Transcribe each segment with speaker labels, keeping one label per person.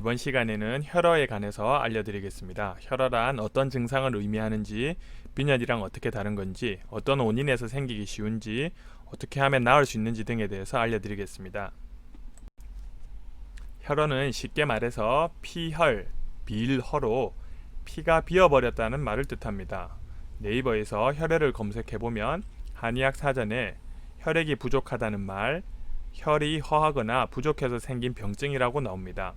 Speaker 1: 이번 시간에는 혈어에 관해서 알려드리겠습니다. 혈어란 어떤 증상을 의미하는지, 빈혈이랑 어떻게 다른 건지, 어떤 원인에서 생기기 쉬운지, 어떻게 하면 나을 수 있는지 등에 대해서 알려드리겠습니다. 혈어는 쉽게 말해서 피혈, 빌허로 피가 비어버렸다는 말을 뜻합니다. 네이버에서 혈액을 검색해보면 한의학 사전에 혈액이 부족하다는 말, 혈이 허하거나 부족해서 생긴 병증이라고 나옵니다.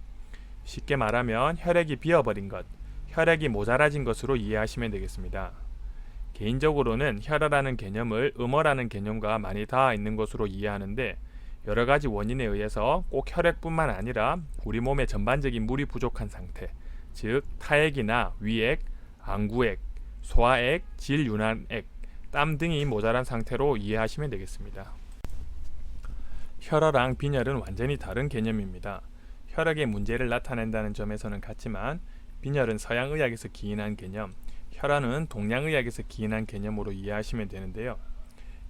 Speaker 1: 쉽게 말하면 혈액이 비어버린 것, 혈액이 모자라진 것으로 이해하시면 되겠습니다. 개인적으로는 혈어라는 개념을 음어라는 개념과 많이 닿아 있는 것으로 이해하는데, 여러 가지 원인에 의해서 꼭 혈액뿐만 아니라 우리 몸의 전반적인 물이 부족한 상태, 즉 타액이나 위액, 안구액, 소화액, 질윤환액, 땀 등이 모자란 상태로 이해하시면 되겠습니다. 혈어랑 빈혈은 완전히 다른 개념입니다. 혈액의 문제를 나타낸다는 점에서는 같지만 빈혈은 서양의학에서 기인한 개념, 혈어는 동양의학에서 기인한 개념으로 이해하시면 되는데요.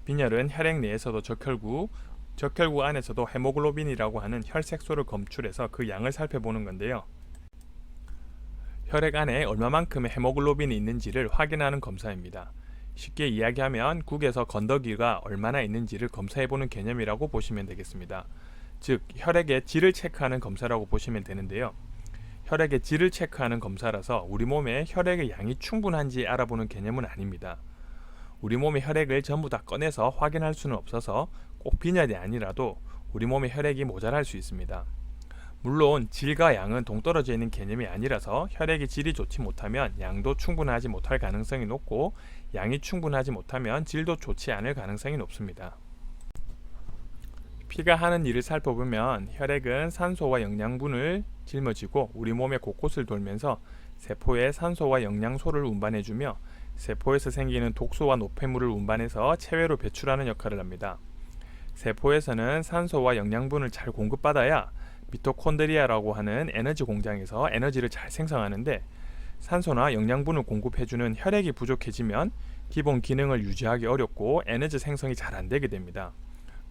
Speaker 1: 빈혈은 혈액 내에서도 적혈구 안에서도 헤모글로빈이라고 하는 혈색소를 검출해서 그 양을 살펴보는 건데요. 혈액 안에 얼마만큼의 헤모글로빈이 있는지를 확인하는 검사입니다. 쉽게 이야기하면 국에서 건더기가 얼마나 있는지를 검사해보는 개념이라고 보시면 되겠습니다. 즉 혈액의 질을 체크하는 검사라고 보시면 되는데요. 혈액의 질을 체크하는 검사라서 우리 몸에 혈액의 양이 충분한지 알아보는 개념은 아닙니다. 우리 몸의 혈액을 전부 다 꺼내서 확인할 수는 없어서 꼭 빈혈이 아니라도 우리 몸의 혈액이 모자랄 수 있습니다. 물론 질과 양은 동떨어져 있는 개념이 아니라서 혈액의 질이 좋지 못하면 양도 충분하지 못할 가능성이 높고, 양이 충분하지 못하면 질도 좋지 않을 가능성이 높습니다. 피가 하는 일을 살펴보면 혈액은 산소와 영양분을 짊어지고 우리 몸의 곳곳을 돌면서 세포에 산소와 영양소를 운반해주며 세포에서 생기는 독소와 노폐물을 운반해서 체외로 배출하는 역할을 합니다. 세포에서는 산소와 영양분을 잘 공급받아야 미토콘드리아라고 하는 에너지 공장에서 에너지를 잘 생성하는데, 산소나 영양분을 공급해주는 혈액이 부족해지면 기본 기능을 유지하기 어렵고 에너지 생성이 잘 안되게 됩니다.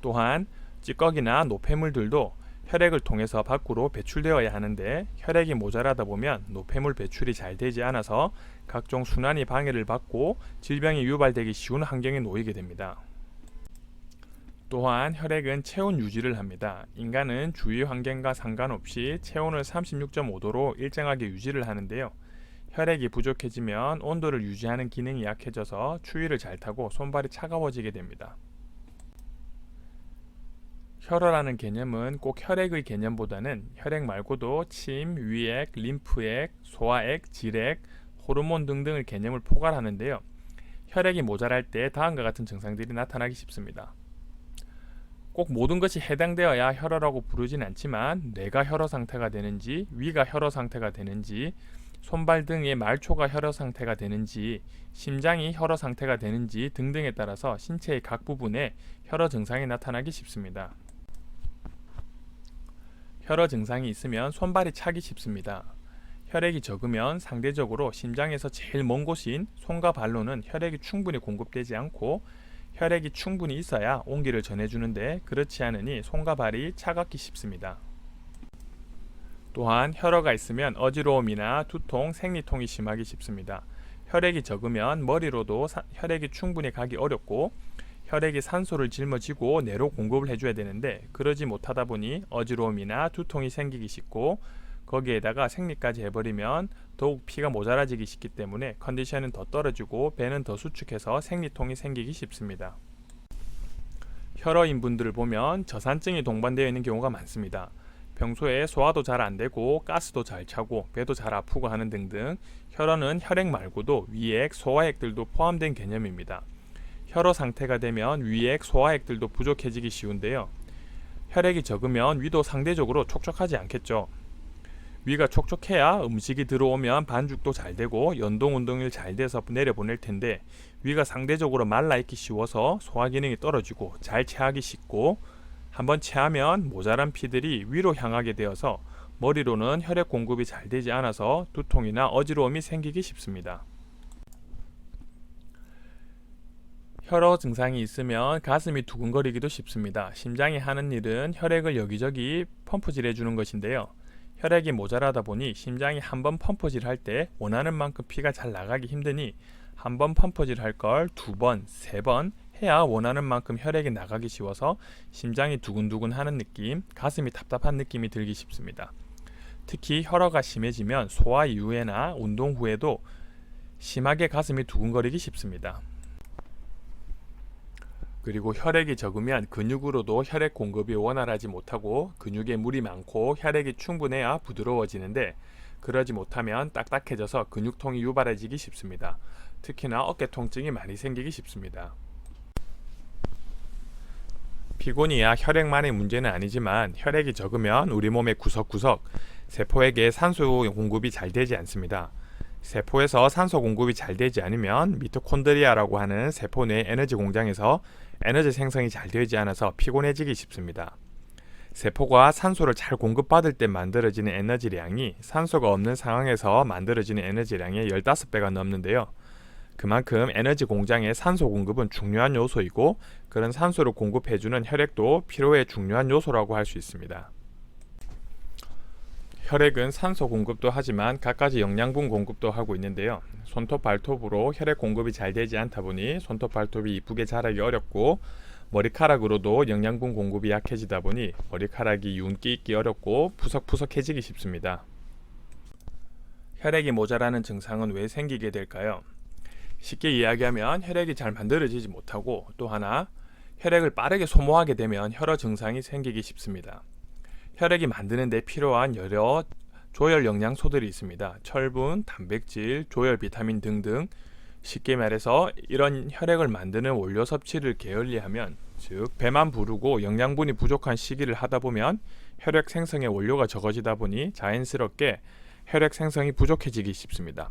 Speaker 1: 또한 찌꺼기나 노폐물들도 혈액을 통해서 밖으로 배출되어야 하는데, 혈액이 모자라다 보면 노폐물 배출이 잘 되지 않아서 각종 순환이 방해를 받고 질병이 유발되기 쉬운 환경에 놓이게 됩니다. 또한 혈액은 체온 유지를 합니다. 인간은 주위 환경과 상관없이 체온을 36.5도로 일정하게 유지를 하는데요. 혈액이 부족해지면 온도를 유지하는 기능이 약해져서 추위를 잘 타고 손발이 차가워지게 됩니다. 혈어라는 개념은 꼭 혈액의 개념보다는 혈액 말고도 침, 위액, 림프액, 소화액, 질액, 호르몬 등등의 개념을 포괄하는데요. 혈액이 모자랄 때 다음과 같은 증상들이 나타나기 쉽습니다. 꼭 모든 것이 해당되어야 혈어라고 부르진 않지만 뇌가 혈어 상태가 되는지, 위가 혈어 상태가 되는지, 손발 등의 말초가 혈어 상태가 되는지, 심장이 혈어 상태가 되는지 등등에 따라서 신체의 각 부분에 혈어 증상이 나타나기 쉽습니다. 혈어 증상이 있으면 손발이 차기 쉽습니다. 혈액이 적으면 상대적으로 심장에서 제일 먼 곳인 손과 발로는 혈액이 충분히 공급되지 않고, 혈액이 충분히 있어야 온기를 전해주는데 그렇지 않으니 손과 발이 차갑기 쉽습니다. 또한 혈어가 있으면 어지러움이나 두통, 생리통이 심하기 쉽습니다. 혈액이 적으면 머리로도 혈액이 충분히 가기 어렵고, 혈액이 산소를 짊어지고 뇌로 공급을 해줘야 되는데 그러지 못하다 보니 어지러움이나 두통이 생기기 쉽고, 거기에다가 생리까지 해버리면 더욱 피가 모자라지기 쉽기 때문에 컨디션은 더 떨어지고 배는 더 수축해서 생리통이 생기기 쉽습니다. 혈어인 분들을 보면 저산증이 동반되어 있는 경우가 많습니다. 평소에 소화도 잘 안되고 가스도 잘 차고 배도 잘 아프고 하는 등등, 혈어는 혈액 말고도 위액, 소화액들도 포함된 개념입니다. 혈어 상태가 되면 위액, 소화액들도 부족해지기 쉬운데요. 혈액이 적으면 위도 상대적으로 촉촉하지 않겠죠. 위가 촉촉해야 음식이 들어오면 반죽도 잘 되고 연동 운동이 잘 돼서 내려보낼 텐데, 위가 상대적으로 말라있기 쉬워서 소화 기능이 떨어지고 잘 체하기 쉽고, 한번 체하면 모자란 피들이 위로 향하게 되어서 머리로는 혈액 공급이 잘 되지 않아서 두통이나 어지러움이 생기기 쉽습니다. 혈어 증상이 있으면 가슴이 두근거리기도 쉽습니다. 심장이 하는 일은 혈액을 여기저기 펌프질 해주는 것인데요. 혈액이 모자라다 보니 심장이 한 번 펌프질 할 때 원하는 만큼 피가 잘 나가기 힘드니 한 번 펌프질 할 걸 두 번, 세 번 해야 원하는 만큼 혈액이 나가기 쉬워서 심장이 두근두근 하는 느낌, 가슴이 답답한 느낌이 들기 쉽습니다. 특히 혈어가 심해지면 소화 이후에나 운동 후에도 심하게 가슴이 두근거리기 쉽습니다. 그리고 혈액이 적으면 근육으로도 혈액 공급이 원활하지 못하고 근육에 물이 많고 혈액이 충분해야 부드러워지는데 그러지 못하면 딱딱해져서 근육통이 유발해지기 쉽습니다. 특히나 어깨 통증이 많이 생기기 쉽습니다. 피곤이야 혈액만의 문제는 아니지만 혈액이 적으면 우리 몸의 구석구석 세포에게 산소 공급이 잘 되지 않습니다. 세포에서 산소 공급이 잘 되지 않으면 미토콘드리아라고 하는 세포 내 에너지 공장에서 에너지 생성이 잘 되지 않아서 피곤해지기 쉽습니다. 세포가 산소를 잘 공급받을 때 만들어지는 에너지량이 산소가 없는 상황에서 만들어지는 에너지량의 15배가 넘는데요. 그만큼 에너지 공장의 산소 공급은 중요한 요소이고 그런 산소를 공급해주는 혈액도 피로의 중요한 요소라고 할 수 있습니다. 혈액은 산소 공급도 하지만 갖가지 영양분 공급도 하고 있는데요. 손톱 발톱으로 혈액 공급이 잘 되지 않다 보니 손톱 발톱이 이쁘게 자라기 어렵고 머리카락으로도 영양분 공급이 약해지다 보니 머리카락이 윤기 있기 어렵고 푸석푸석해지기 쉽습니다. 혈액이 모자라는 증상은 왜 생기게 될까요? 쉽게 이야기하면 혈액이 잘 만들어지지 못하고 또 하나 혈액을 빠르게 소모하게 되면 혈어 증상이 생기기 쉽습니다. 혈액이 만드는 데 필요한 여러 조혈 영양소들이 있습니다. 철분, 단백질, 조혈 비타민 등등. 쉽게 말해서 이런 혈액을 만드는 원료 섭취를 게을리하면 즉 배만 부르고 영양분이 부족한 시기를 하다 보면 혈액 생성의 원료가 적어지다 보니 자연스럽게 혈액 생성이 부족해지기 쉽습니다.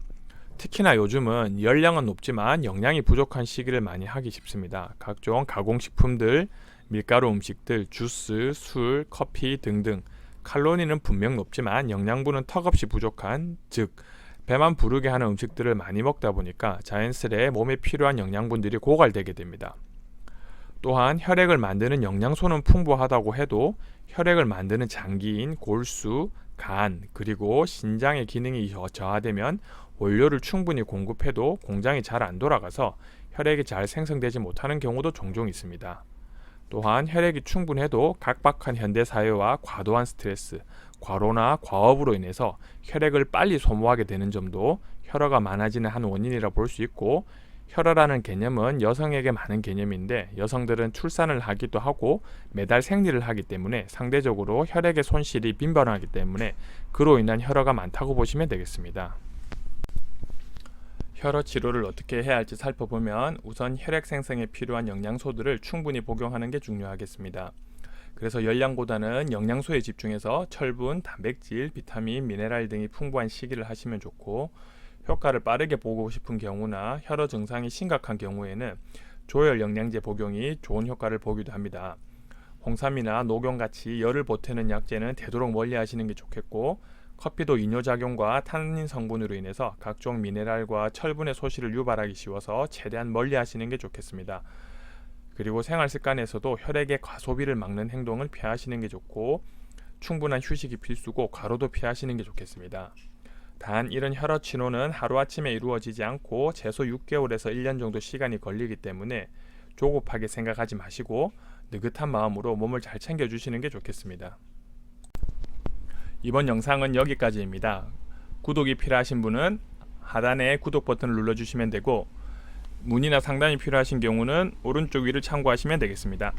Speaker 1: 특히나 요즘은 열량은 높지만 영양이 부족한 시기를 많이 하기 쉽습니다. 각종 가공식품들, 밀가루 음식들, 주스, 술, 커피 등등 칼로리는 분명 높지만 영양분은 턱없이 부족한, 즉 배만 부르게 하는 음식들을 많이 먹다 보니까 자연스레 몸에 필요한 영양분들이 고갈되게 됩니다. 또한 혈액을 만드는 영양소는 풍부하다고 해도 혈액을 만드는 장기인 골수, 간, 그리고 신장의 기능이 저하되면 원료를 충분히 공급해도 공장이 잘 안 돌아가서 혈액이 잘 생성되지 못하는 경우도 종종 있습니다. 또한 혈액이 충분해도 각박한 현대사회와 과도한 스트레스, 과로나 과업으로 인해서 혈액을 빨리 소모하게 되는 점도 혈어가 많아지는 한 원인이라 볼 수 있고 혈어라는 개념은 여성에게 많은 개념인데 여성들은 출산을 하기도 하고 매달 생리를 하기 때문에 상대적으로 혈액의 손실이 빈번하기 때문에 그로 인한 혈어가 많다고 보시면 되겠습니다. 혈어 치료를 어떻게 해야 할지 살펴보면 우선 혈액 생성에 필요한 영양소들을 충분히 복용하는 게 중요하겠습니다. 그래서 열량보다는 영양소에 집중해서 철분, 단백질, 비타민, 미네랄 등이 풍부한 식이를 하시면 좋고 효과를 빠르게 보고 싶은 경우나 혈어 증상이 심각한 경우에는 조혈 영양제 복용이 좋은 효과를 보기도 합니다. 홍삼이나 녹용같이 열을 보태는 약재는 되도록 멀리 하시는 게 좋겠고 커피도 이뇨작용과 탄닌 성분으로 인해서 각종 미네랄과 철분의 소실을 유발하기 쉬워서 최대한 멀리 하시는 게 좋겠습니다. 그리고 생활 습관에서도 혈액의 과소비를 막는 행동을 피하시는 게 좋고 충분한 휴식이 필수고 과로도 피하시는 게 좋겠습니다. 단 이런 혈어 치료는 하루아침에 이루어지지 않고 최소 6개월에서 1년 정도 시간이 걸리기 때문에 조급하게 생각하지 마시고 느긋한 마음으로 몸을 잘 챙겨주시는 게 좋겠습니다. 이번 영상은 여기까지입니다. 구독이 필요하신 분은 하단에 구독 버튼을 눌러주시면 되고 문의나 상담이 필요하신 경우는 오른쪽 위를 참고하시면 되겠습니다.